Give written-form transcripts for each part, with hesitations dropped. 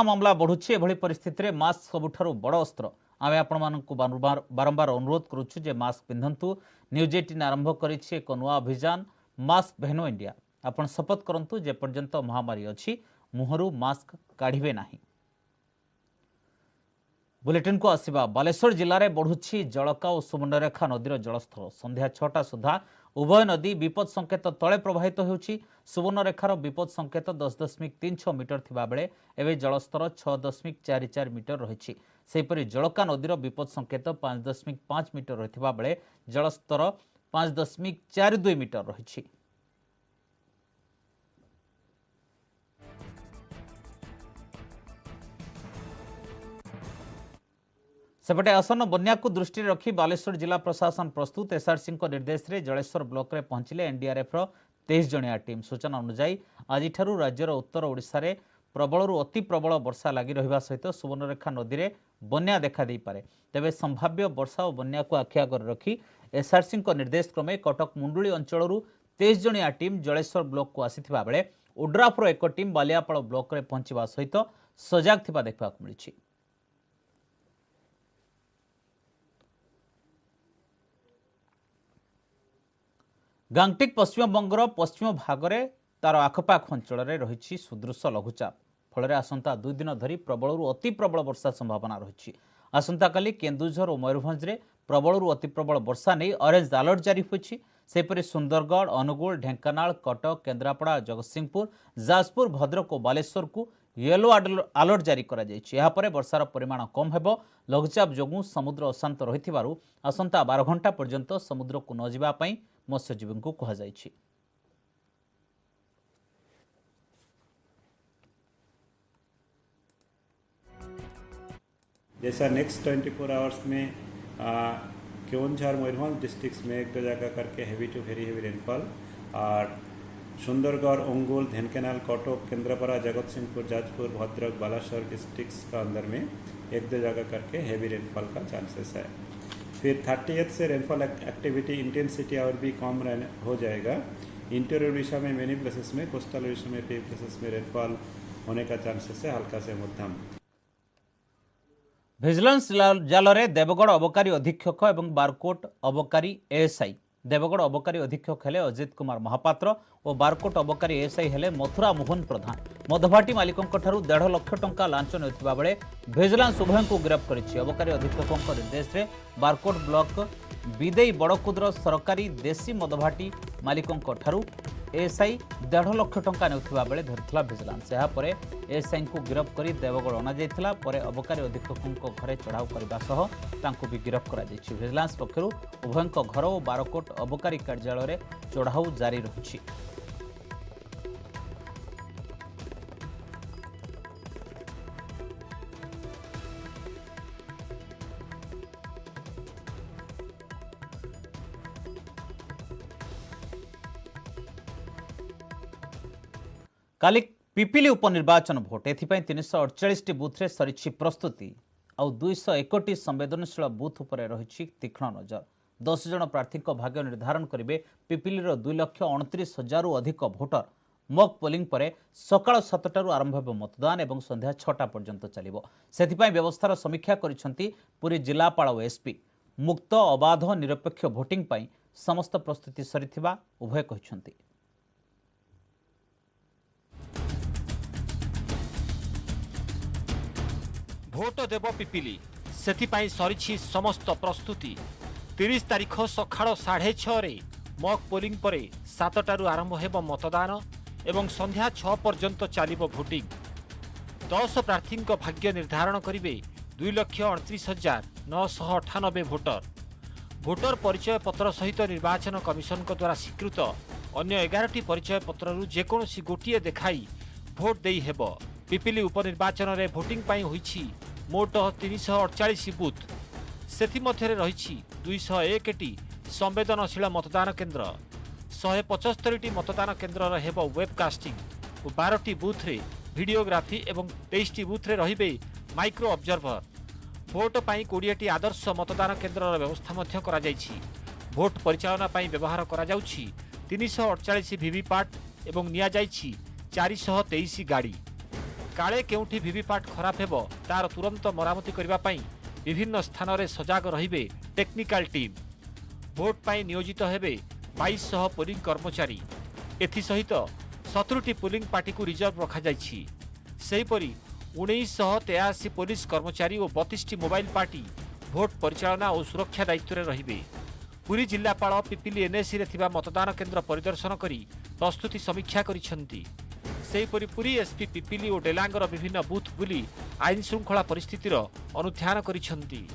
मामला बढ़ुछि एभली परिस्थिति रे मास्क सबुठारु बड़ अस्त्र। आमे आपण मानकु बारंबार अनुरोध करूछु जे मास्क पिंधंतु। न्यूज 18 आरंभ करिछि एक नुआ अभियान मास्क भेनो इंडिया। आपण शपथ करंतु जे पर्यंत महामारी अछि मुहरु मास्क काढिबे नाही। बुलेटिन को आसिबा बालेश्वर जिले में बढ़ुछि जलका और सुवर्णरेखा नदीर जलस्तर। संध्या 6टा सुधा उभय नदी विपद संकेत तले प्रवाहित होउछि। सुवर्णरेखार विपद संकेत 10.36 मीटर थिबा बेले एबे जलस्तर 6.44 मीटर रहिछि। सेहिपरि जलका नदीर विपद संकेत 5.5 मीटर रहिथिबा बेले जलस्तर 5.42 मीटर रहिछि। सेपटे आसन्न बन्या को दृष्टि रखी बालेश्वर जिला प्रशासन प्रस्तुत। एसआरसी निर्देश में जलेश्वर ब्लॉक रे पहुंचले एनडीआरएफ 23 जणिया टीम। सूचना अनुसार आज राज्यर उत्तर ओडिशा रे प्रबल अति प्रबल वर्षा लगी रहिबा सहित सुवर्णरेखा नदी में बन्या देखा दे पारे। तेबे संभाव्य वर्षा और बन्या को आखि आगर रखी एसआरसी निर्देश क्रमे कटक मुंडुली अंचल 23 जणिया टीम जलेश्वर ब्लॉक को आसीथिबा बेले ओड्राफर एक टीम बालियापाड़ ब्लॉक रे पहुंचवा सहित सजाग थिबा देखा मिली। गांगटिक पश्चिमबंगर पश्चिम भागरे तार आखपाख अंचल रही सुदृश लघुचाप फल आसंता 2 दिन धरी प्रबल अति प्रबल वर्षा संभावना रही। आसंता काली केन्दुझर और मयूरभंज में प्रबल अति प्रबल वर्षा नहीं ऑरेंज अलर्ट जारी होती। सेपरि सुंदरगढ़ अनुगुल ढेंकानाल कटक केन्द्रापड़ा जगतसिंहपुर जाजपुर भद्रक और बालेश्वर को येलो अलर्ट जारी कर वर्षार परिमाण कम हेब। लघुचाप जोगु समुद्र अशांत रही आसंता 12 घंटा पर्यंत समुद्र को न जावा पई मत्स्यजीवी को कहा जायछि। जैसा नेक्स्ट 24 आवर्स में केवंझर मयूरभंज डिस्ट्रिक्ट्स में एक दो जगह करके heavy to very heavy rainfall और सुंदरगढ़ ओंगोल ढेंकानाल कटक केंद्रापड़ा जगतसिंहपुर जाजपुर भद्रक बालासोर डिस्ट्रिक्ट्स का अंदर में एक दो जगह करके हेवी रेनफॉल का चांसेस है। फिर 30th से रेनफॉल एक्टिविटी इंटेंसिटी और भी कम हो जाएगा। इंटीरियर उड़ीसा में मेनी प्लेसेस में, कोस्टल उड़ीसा में कई प्लेसेस में रेनफॉल होने का चांसेस है हल्का से मध्यम। विजिलेंस जाल रे देवगढ़ अबकारी अधीक्षक एवं बारकोट अबकारी एएसआई। देवगढ़ अबकारी अधीक्षक हेले अजित कुमार महापात्र और बारकोट अबकारी एएसआई हेले मथुरा मोहन प्रधान। मधभाटी मालिकों 1.5 लाख टंका लांच नेउथिबा बेले विजिलेंस उभय को गिरफ्त करिछि। अबकारी अधीक्षकों निर्देश में बारकोट ब्लॉक विदेई बड़कुद्र सरकारी देशी मधभाटी मालिकों एएसआई 1.5 लाख टंका नेउथिबा बेले धरिथिला विजिलेंस। यापर एएसआई को गिरफ्त कर देवगढ़ अना जायथिला। परे अबकारी अधीक्षकों घरे चढ़ाऊ करबा सह तांको भी गिरफ्त करा जायछि। विजिलेंस पक्षरु उभयଙ୍କ घर और बारकोट अबकारी कार्यालय रे चढ़ाऊ जारी रहिछि। काली पिपिली उपनिर्वाचन भोट एथिपाई 348 बूथ रे सरिछि प्रस्तुति आउ 201 संवेदनशील बूथ उपरे रहिछि तीक्ष्ण नजर। 10 जन प्रार्थी भाग्य निर्धारण करेंगे पिपिली 2,29,000 अधिक भोटर। मॉक पोलिंग परे सकाळ 7टारू आरंभ हेब मतदान एवं संध्या 6टा पर्यंत चलिबो। सेथिपाई व्यवस्थार समीक्षा करिसेंती पुरी जिलापाल और एसपी। मुक्त अबाध निरपेक्ष भोटिंग पाई समस्त प्रस्तुति सरिथिबा उभय कहिसेंती। भोट देव पिपिली सेथिपाई सरिछि समस्त प्रस्तुति। 30 तारिख सकाळ 6:30 मॉक पोलिंग परे 7टारू आरंभ हेब मतदान एवं संध्या 6 पर्यंत चलिबो भोटिंग। 10 प्रार्थी भाग्य निर्धारण करिवे 2,29,998 भोटर। भोटर परिचय पत्र सहित निर्वाचन कमिशन द्वारा स्वीकृत अन्य 11टी परिचय पत्ररू जेकोसी गोटे देखाई भोट देई हेब। पिपिली उपनिर्वाचन रे भोटिंग पाई होईछि मोट 348 बूथ। सेथि मध्यरे रहिछि 201टी संवेदनशील मतदान केन्द्र। 175टी मतदान केन्द्र हेब वेबकास्टिंग और 12टी बूथ रे वीडियोग्राफी एवं 23टी बूथ रे रहिबे माइक्रो ऑब्जर्वर। भोट पाई 20टी आदर्श मतदान केन्द्र व्यवस्था मध्य करा जायछि। भोट परिचालना पाई व्यवहार करा जाउछि 348 वीवीपैट एवं निया जायछि 423 गाड़ी। काले केउठी वीवीपैट खराब हेबो तार तुरंत मरामती करबा पई विभिन्न स्थान रे सजाग रहिबे टेक्निकल टीम। भोट पई नियोजित हेबे 2200 पोलिंग कर्मचारी। एथि सहित 17टी पोलिंग पार्टी को रिजर्व रखा जाइछि। सेहीपरि 1983 पुलिस कर्मचारी और 32टी मोबाइल पार्टी भोट परिचालना और सुरक्षा दायित्व रे रहिबे। पुरी जिल्लापाल पिपिली एनएसी रे थिबा मतदान केन्द्र परिदर्शन करी प्रस्तुति समीक्षा करिसेंती। सेहीपरि पुरी एसपी पिपिली और डेलांगर विभिन्न बूथ बुली आईन श्रृंखला परिस्थितिर अनुध्यान करिसेंती।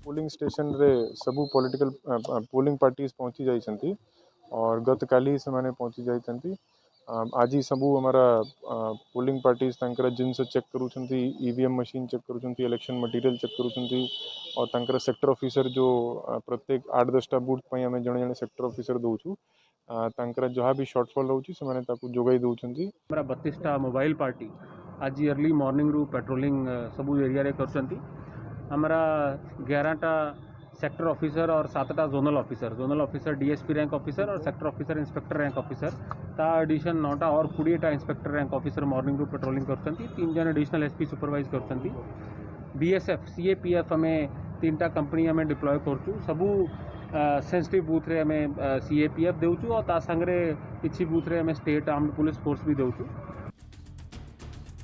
पोलिंग स्टेशन रे सबू पॉलिटिकल पोलिंग पार्टीज पहुंची जाइछंती और गत काली से माने पहुंची जाइछंती। आज सबू हमारा पोलिंग पार्टीज तांकर जिनस चेक करूछंती, ईवीएम मशीन चेक करूछंती, इलेक्शन मटेरियल चेक करूछंती और तांकर सेक्टर ऑफिसर जो प्रत्येक 8-10टा बूथ पई हमें जणे जणे सेक्टर ऑफिसर दोछु तांकर जहाँ भी शॉर्टफॉल रहउची से माने ताकू जोगाई दोछंती। हमारा 32टा मोबाइल पार्टी आज अर्ली मॉर्निंग रू पेट्रोलिंग सबू एरिया रे करछंती। हमारा 11टा सेक्टर ऑफिसर और 7टा zonal officer DSP rank officer और sector officer inspector rank officer ता एडिशन 9टा और 20टा इंस्पेक्टर रैंक ऑफिसर मॉर्निंग रू पेट्रोलिंग करछंती। 3 जन एडिशनल एसपी सुपरवाइज करछंती। बीएसएफ सीएपीएफ हमें 3टा कंपनी हमें डिप्लॉय करछु। सबू सेंसिटिव बूथ रे हमें सीएपीएफ देउछु और ता संगरे किछि बूथ रे हमें स्टेट आर्म्ड पुलिस फोर्स भी देउछु।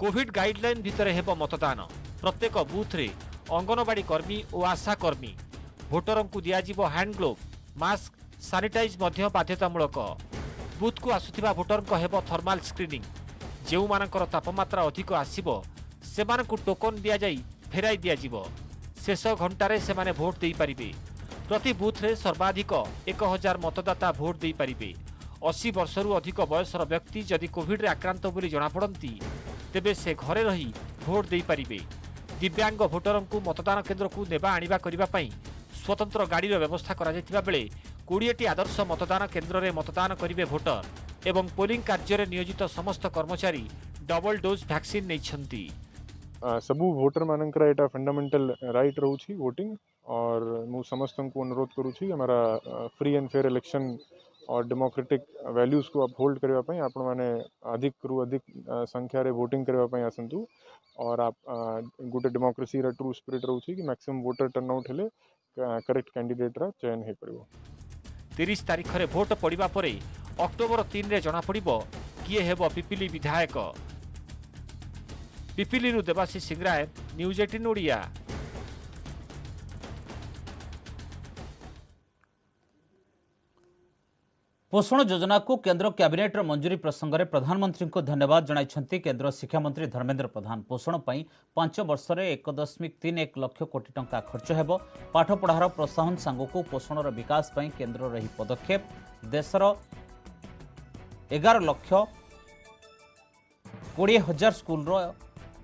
कोविड गाइडलाइन भितर हेबो मतदान। प्रत्येक बूथ रे अंगनवाड़ी कर्मी और आशा कर्मी भोटर को दियाजिबो हैंड ग्लोव, मास्क, सानिटाइज मध्य बाध्यतामूलक। बूथ को आसुथिबा भोटर को हेबो थर्माल स्क्रीनिंग। जेउ मानकर तापमात्रा अधिक आसीबो सेमान को टोकन दिया जाई फेराई दियाजिबो। शेष घंटारे सेमाने भोट देई परिबे। प्रति बूथ रे सर्वाधिक 1000 मतदाता भोट देई परिबे। 80 वर्षरु अधिक बयसर व्यक्ति जदि कोविड रे आक्रांत बोली जणा पड़ती तेबे से घरे रही भोट देई परिबे। दिव्यांग भोटर को मतदान केन्द्र को नेबा आनिबा करिबा पई स्वतंत्र गाड़ीर व्यवस्था करा जायतिबा बेले 20टी आदर्श मतदान केन्द्र रे मतदान करिवे भोटर एवं पोलिंग कार्य रे नियोजित समस्त कर्मचारी डबल डोज वैक्सीन नैछंती। सबू वोटर मानकर एटा फंडामेंटल राइट रहउछि वोटिंग और मु समस्त को अनुरोध करूछि हमारा फ्री एंड फेयर इलेक्शन और डेमोक्रेटिक वैल्यूज को अपहोल्ड करबा पई आपण माने अधिक रु अधिक संख्या रे वोटिंग करबा पई आसंतु और आप गुटे डेमोक्रेसी रा ट्रू स्पिरिट रहउछि कि मैक्सिमम वोटर टर्नआउट हेले करेक्ट कैंडिडेट रा चयन हे परिबो। 30 तारिख रे भोट पड़िबा परे अक्टोबर 3 रे जणा पड़िबो किए हेबो पिपिली विधायक। पिपिली देवाशीष सिंगराय, न्यूज 18 ओडिया। पोषण योजना को केंद्र कैबिनेट मंजूरी प्रसंग में प्रधानमंत्री को धन्यवाद जणाइछंती केंद्र शिक्षा मंत्री धर्मेंद्र प्रधान। पोषण पई 5 वर्ष में 1.31 लाख कोटी टंका खर्च हेबो। पाठपढ़ार प्रोत्साहन सांगको पोषणर विकास पई केंद्र रही पदक्षेप। देशर 11,20,000 स्कूल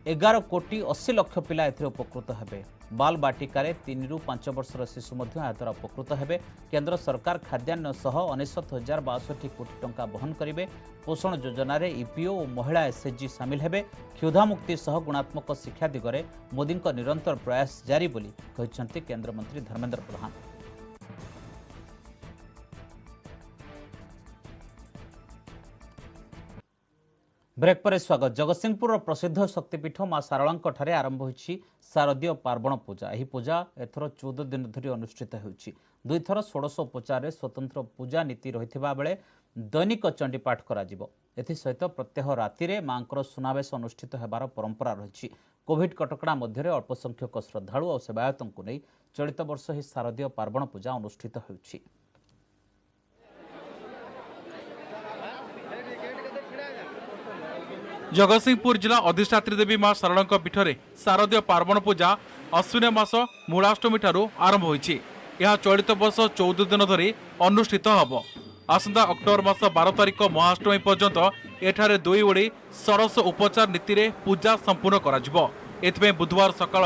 11,80,00,000 पिला एथिरे उपकृत हेबे। बाल बाटिकार 3 ରୁ 5 वर्षर शिशु द्वारा उपकृत हेबे। केंद्र सरकार खाद्यान्न सह 69,062 कोटी टंका बहन करेंगे। पोषण योजना रे ईपीओ और महिला एसएचजी सामिल हेबे। क्षुधामुक्ति सह गुणात्मक शिक्षा दिगरे मोदी निरंतर प्रयास जारी बोली कहिसेंती केंद्र मंत्री धर्मेंद्र प्रधान। ब्रेक पर स्वागत। जगतसिंहपुर प्रसिद्ध शक्तिपीठ मां शारळांक ठारे आरंभ होईछि शारदीय पार्वण पूजा। यह पूजा एथर 14 दिन धरी अनुष्ठित होईछि। 2 थर 16 उपचार रे स्वतंत्र पूजा नीति रहिथिबा बेले दैनिक चंडीपाठ करा जिवो। एथि सहित प्रत्यह राति रे मांकर सुनावेश अनुष्ठित हेबार परंपरा रहिछि। कोविड कटकड़ा मध्य रे अल्प संख्यक श्रद्धालु और सेवायतंकु नै चलित वर्ष ही शारदीय पार्वण पूजा अनुष्ठित होईछि। जगतसिंहपुर जिला अधिष्ठात्री देवी मां शारळांक पीठ में शारदीय पार्वण पूजा अश्विन मास मूलाष्टमी ठारू आरंभ होईछि। यह चलित वर्ष 14 दिन धरी अनुष्ठित हब। आसंता अक्टोबर मास 12 तारिख महाअष्टमी पर्यंत एठारे 2 ओड़ी सरस उपचार नीति रे पूजा संपूर्ण करा जिवो। एथिबे बुधवार सकाळ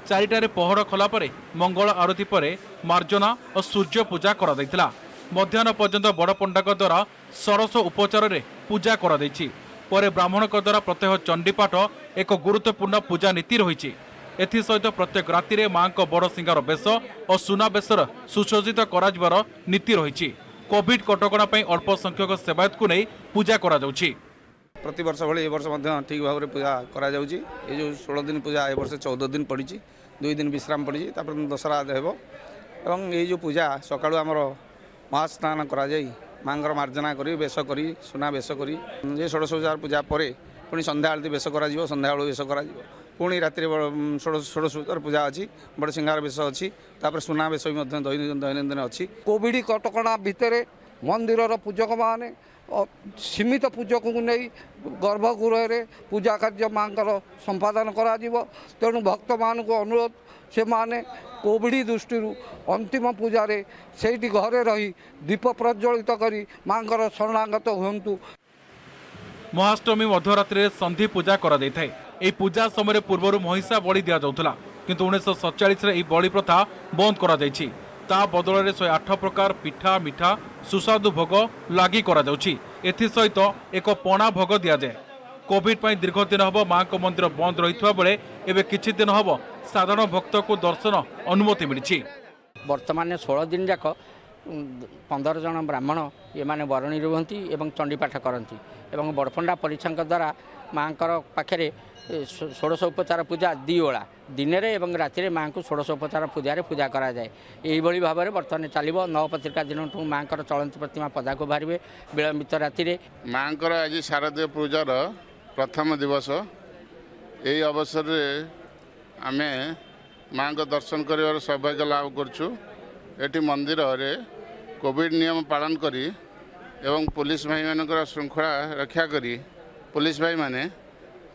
4टारे पहड़ खला परे मंगल आरती परे मार्जना और सूर्य पूजा करा दैतिला। मध्याह्न पर्यंत बड़ पंडाक द्वारा सरस उपचार रे पूजा करा दैछि। परे ब्राह्मणक द्वारा प्रत्यह चंडीपाठ एक गुरुत्वपूर्ण पूजा नीति रही। एसहित प्रत्येक राति मां बड़ सिंगार बेश और सुना बेशर सुसज्जित करार नीति रही। कोविड कटकणा अल्प संख्यक सेवायत को नहीं पूजा करा जाउछि। प्रति वर्ष भली ए वर्ष मध्य ठीक भाव में पूजा करा जाउची। ये जो 16 दिन पूजा ए वर्ष 14 दिन पड़ी, 2 दिन विश्राम पड़ी, दशहरा हेब और ये जो पूजा सकाळु आमर महास्नान करा जाई मांगर मार्जना करी बेश करी सुना बेश करी ये 16 पूजा पूजा पर पुणी संध्या आलती बेश करा जीवो, संध्या आलू बेश करा जीवो, पुणी रात्रि 16 पूजा अच्छी बड़ सिंगार बेश अच्छी, तापर सुना बेश भी दैनंदिन अच्छी। कोविड कटकणा भितर मंदिर पूजक माने सीमित पूजक को नहीं गर्भगृह रे पूजा कार्य मांकर संपादन करा जीवो। तेणु भक्त मान को अनुरोध से माने कोविड दृष्टि अंतिम पूजा रे सेठी घरे रही दीप प्रज्वलित करी मांकर शरणागत हुंतु। महाअष्टमी मध्यरात्रि संधि पूजा करा जायथाय। एही पूजा समय पूर्व महिषा बलि दिया जाउथला, किंतु 1947 रे एही बलि प्रथा बंद करा जायछि। ता बदल में 108 प्रकार पिठा मिठा सुस्वादु भोग लगी करा जाउछि। एथि सहित एक पणा भोग दिया जाए। कोविड पर दीर्घ दिन हम मां को मंदिर बंद रही बेले एवं किछि दिन हम साधारण भक्त को दर्शन अनुमति मिली। वर्तमान 16 दिन जाक 15 जन ब्राह्मण ये माने बरणी रुहंती एवं चंडीपाठ करती एवं बड़पंडा परिछांक द्वारा माँ पाखे 16 उपचार पूजा 2 ओला दिन में एवं राति माँ को 16 उपचार पूजा पूजा करा जाए। यही भाव में बर्तमान चलो 9 पत्रिका दिन माँ चलती प्रतिमा पदा को बाहर विलंबित राति माँ आज शारदीय पूजार प्रथम दिवस। यही अवसर आम माँ को दर्शन कर सौभाग्य लाभ करुँ। मंदिर रे कोविड नियम पालन करी एवं पुलिस भाई मान श्रृंखला रक्षा करी पुलिस भाई माने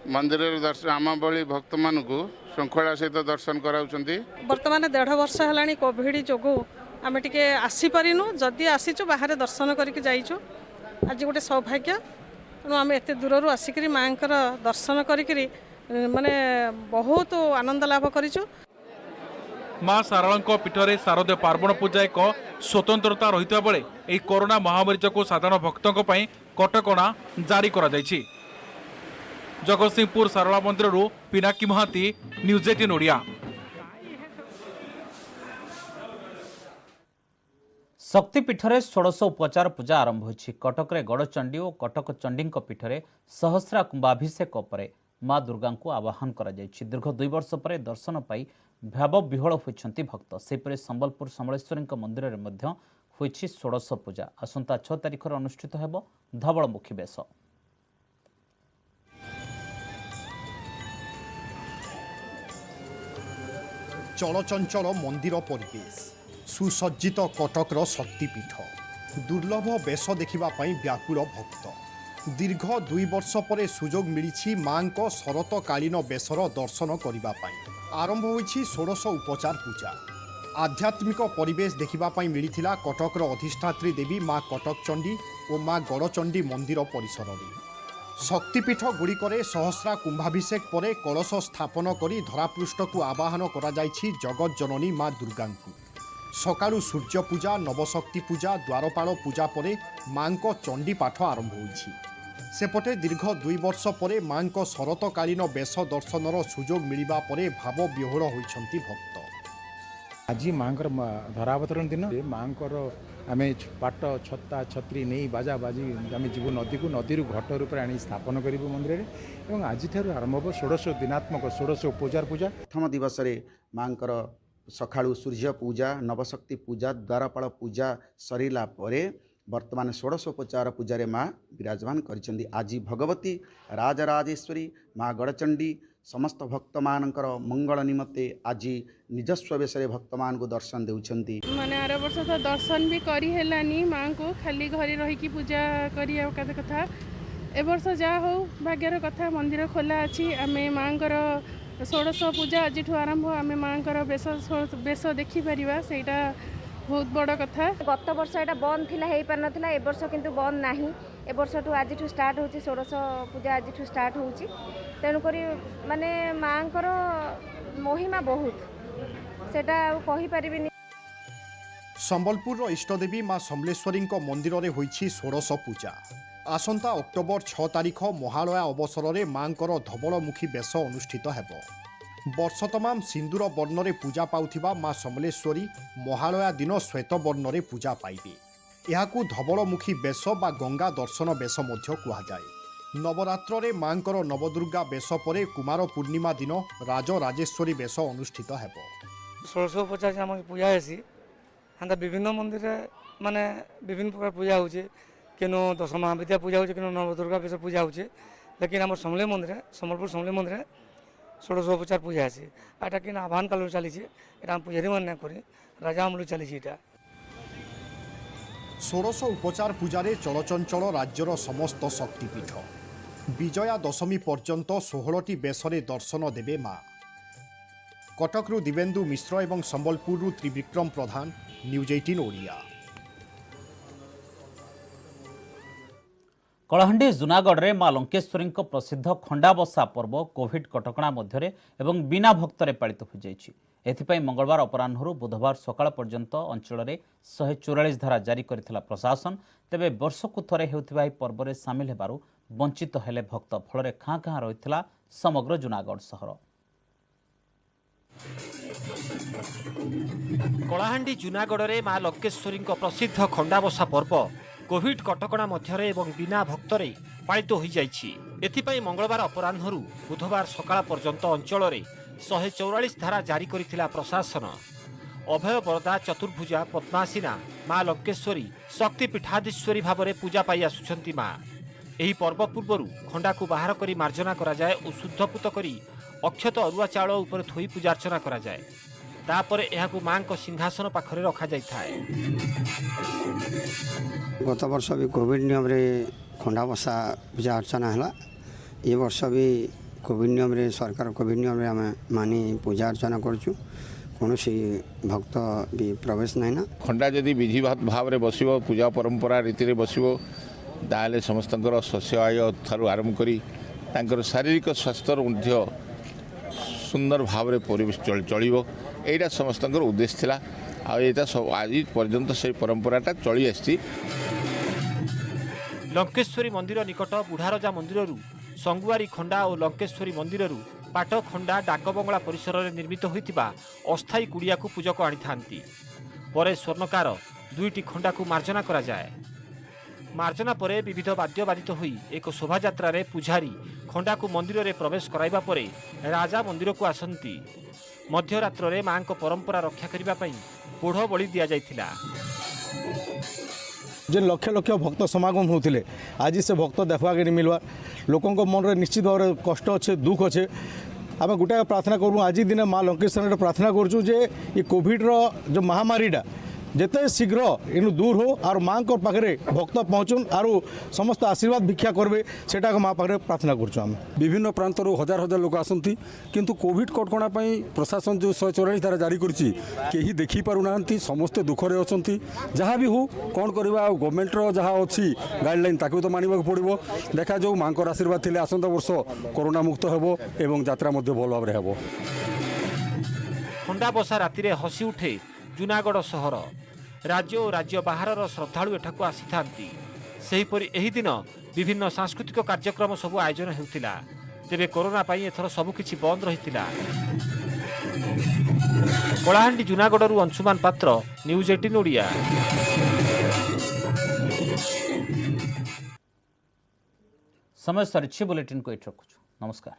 मंदिर दर्शन आम भली भक्त मान को श्रृंखला सहित दर्शन कराउछंती। वर्तमान 1.5 वर्ष है कोविड जो आम टे आसीपारिनु जदि आसीचु बाहर दर्शन करके जाइचु। आज गोटे सौभाग्य तेणु आम एत दूर आसिक माँ दर्शन करी माने बहुत आनंद लाभ करिचु। मां साराळंक पीठरे शारदीय पार्वण पूजा एक स्वतंत्रता रही बेले यह कोरोना महामारी को साधारण भक्तों कटकणा जारी करा जायछि। जगतसिंहपुर सारला मंदिर पिनाकी महाती न्यूज 18 ओडिया। शक्तिपीठरे 16 उपचार पूजा आरंभ होछि। कटकरे गड़चंडी और कटक चंडी पीठरे सहस्रा कुंभाभिषेक पर माँ दुर्गा को आवाहन करा जायछि। दीर्घ 2 वर्ष पर दर्शन पाई भाव विह्वल होइछन्ति भक्त। सेपरे संबलपुर समलेश्वरी मंदिर में मध्य होइछि 16 पूजा। आसंता 6 तारिख अनुष्ठित हेबो धवलमुखी बेश। चलचंचल मंदिर परिवेश सुसज्जित कटकर शक्तिपीठ दुर्लभ बेश देखा व्याकुल भक्त। दीर्घ 2 वर्ष पर सुजोग मिली माँ को शरतकालीन बेशर दर्शन करने। आरंभ होइछि 16 उपचार पूजा। आध्यात्मिक परिवेश देखा मिलता कटकर अधिष्ठात्री देवी माँ कटकचंडी और माँ गड़चंडी मंदिर परिसर में। शक्तिपीठ गुड़िकरे सहस्रा कुंभाभिषेक पर कलश स्थापन करी धरापृष्ठ को आवाहन करा जायछि जगत जननी माँ दुर्गा को। सकाळु सूर्य पूजा नवशक्ति पूजा द्वारपाल पूजा पर माँ को चंडी पाठ आरंभ होइछि। सेपटे दीर्घ 2 वर्ष पर माँ को शरतकालीन बेश दर्शनर सुजोग मिलिबा परे भाव विह्वल होइछन्ति भक्त। आज माँ धरावतरण दिन माँ आम पाट छत्ता छत्री नहीं बाजा बाजी आम जीव नदी को नदी घट रूप आनी स्थापन करूँ मंदिर में। आज आरंभ हो 16 दिनात्मक 16 उपचार पूजा। प्रथम दिवस माँ सकाळु सूर्य पूजा नवशक्ति पूजा द्वारपाल पूजा सरीला परे वर्तमान 16 उपचार पूजा माँ विराजमान करिसेंती। आज भगवती राजराजेश्वरी माँ गड़चंडी समस्त भक्त मानकर मंगल निमत्ते आज निजस्व बेश भक्त मान को दर्शन देउछंती। माने आर वर्ष तो दर्शन भी करी हेलानी माँ को खाली घरे रही की पूजा करी कथा ए वर्ष जा हो भाग्यर कथा मंदिर खोला अच्छी आम माँ 16 पूजा आज आरंभ आम माँ बेश देखिपर से बहुत बड़ कथा। गत वर्ष यहाँ बंद थिला हो पार नाला ए वर्ष किंतु बंद नाही। ए वर्ष आज स्टार्ट हो 16 पूजा आज स्टार्ट हो तेणुक माने माँ महिमा बहुत सेटा कहि परिबिनी। संबलपुर इष्टदेवी माँ समलेश्वरी मंदिर में होइछि 16 पूजा। आसंता अक्टोबर 6 तारिख महालया अवसर में माँ धवलमुखी बेश अनुष्ठित हेबो। वर्ष तमाम सिंदूर वर्ण पूजा पाउथिबा माँ समलेश्वरी महालया दिन श्वेत वर्ण पूजा पाइबे। यहाकू धवलमुखी बेश बा गंगा दर्शन बेश मध्य कहुए। नवरात्रे मांकर नवदुर्गा बेश पर कुमार पूर्णिमा दिन राजराजेश्वरी बेश अनुष्ठित हेब। 1650 आम पूजा हेसी हाँ विभिन्न मंदिर माने विभिन्न प्रकार पूजा होचे केनो दश महाविद्या पूजा होचे केनो नवदुर्गा बेश पूजा होचे लेकिन आम समलेई मंदिर सम्बलपुर समलेई मंदिर 1650 पूजा हेसी एटा कि आह्वान काल चली एटा पूजारी मान करी राजा अमल चली 16 उपचार पूजारे चलचंचल राज्यर समस्त शक्तिपीठ विजया दशमी पर्यंत 16टी बेशरे दर्शन देवे माँ। कटकरू दिवेन्दु मिश्र एवं संबलपुर त्रिविक्रम प्रधान, न्यूज 18 ओडिया। कलाहांडी जुनागढ़ में माँ लंकेश्वरी प्रसिद्ध खंडाबसा पर्व कोविड कटकणा मध्य एवं बिना भक्तरे पालित हो जाइछि। एथिपाई मंगलवार अपराह्न बुधवार सकाळ पर्यंत अंचल में 144 धारा जारी करथिला प्रशासन। तेबे वर्षकु थरे हेउथिबा एही पर्व में सामिल हेबारु वंचित हेले भक्त, फल खाँ खाँ रहिथिला समग्र जुनागढ़ सहर। कलाहांडी जुनागढ़ में माँ लंकेश्वरी प्रसिद्ध खंडाबसा पर्व कोविड कटकणा मध्य एवं बिना भक्तरे पालित हो जाइछि। एथिपाई मंगलवार अपराह्न बुधवार सकाळ पर्यंत अंचल में 144 धारा जारी करथिला प्रशासन। अभय वरदा चतुर्भुजा पद्मासीना माँ लंकेश्वरी शक्तिपीठाधीश्वरी भाव में पूजा पाई आसुछंती माँ। एही पर्व पूर्व खंडा को बाहर करी मार्जना करा जाए और शुद्धपूत करी अक्षत अरुआ चाउल उपर थोई पूजार्चना करा जाए। तापर एहाकु माँ को सिंहासन पाखरे रखा जाय थाए। गत वर्ष भी कोविड नियम रे खंडाबसा पूजा अर्चना है। ये वर्ष भी कोविड नियम रे सरकार कोविड नियम रे आम मानी पूजा अर्चना करछु। कौन भक्त भी प्रवेश नहीं ना। खंडा जदि विधि भाव में बस पूजा परंपरा रीति में बस ताले समस्त शस्य आय ठारू आरंभ करी शारीरिक स्वास्थ्य सुंदर भाव में परिवेश चलो यहाँ समस्त उद्देश्य थिला। आज पर्यंत से परंपराटा चली आसी। लंकेश्वरी मंदिर निकट बुढ़ारजा मंदिर संगुआरी खंडा और लंकेश्वरी मंदिर पाट खंडा डाकबंगला परिसर में निर्मित होता अस्थायी कुड़िया को पूजक आनी था। पर स्वर्णकार 2टी खंडा को मार्जना करा जाए। मार्जना परे विविध वाद्य बाधित हुई एक शोभायात्रा रे पुजारी खंडा को मंदिर में प्रवेश कराइबा परे राजा मंदिर को आसंती। मध्यरात्र रे मां को परंपरा रक्षा करिबा पई पोढ़ बलि दिया जाइथिला। जे लक्ष लक्ष भक्त समागम होते आज से भक्त देखा के नहीं मिलवा। लोकों मन में निश्चित भाव में कष्ट अच्छे दुख अच्छे। आम गोटे प्रार्थना करूँ आज दिन माँ लंकेश्वरी प्रार्थना करूँ जे ये कोविड जो महामारीटा जिते शीघ्र इन दूर हो और माँ को पाखे भक्त पहुँचुन और समस्त आशीर्वाद भिक्षा करेंगे सेटा माँ पाखे प्रार्थना करें। विभिन्न प्रांतर हजार हजार लोक आसती किंतु कोविड कटकणा प्रशासन जो 144 धारा जारी करी कहीं देखी पारना समस्ते दुखरे अच्छा जहाँ भी हो कौन करवा गवर्नमेंटर जहाँ अच्छी गाइडलाइन ताकू तो मानवा पड़ो। देखा जाऊ माँ को आशीर्वाद थे आसंता वर्ष कोरोना मुक्त हो एवं यात्रा भल भाव में हो। खंडाबसा राति हसी उठे जुनागढ़ सहर। राज्य और राज्य बाहर श्रद्धालु एठाकु आसी थांती। सेहीपरि एही दिन विभिन्न सांस्कृतिक कार्यक्रम सबु आयोजन हेउतिला। तेबे कोरोना पाई एथर सबुकिछि बंद रहितिला। कलाहांडी जुनागढ़ अंशुमान पात्र, न्यूज 18 ओडिया। समय सरिछि बुलेटिन को एठ रखुछु। नमस्कार।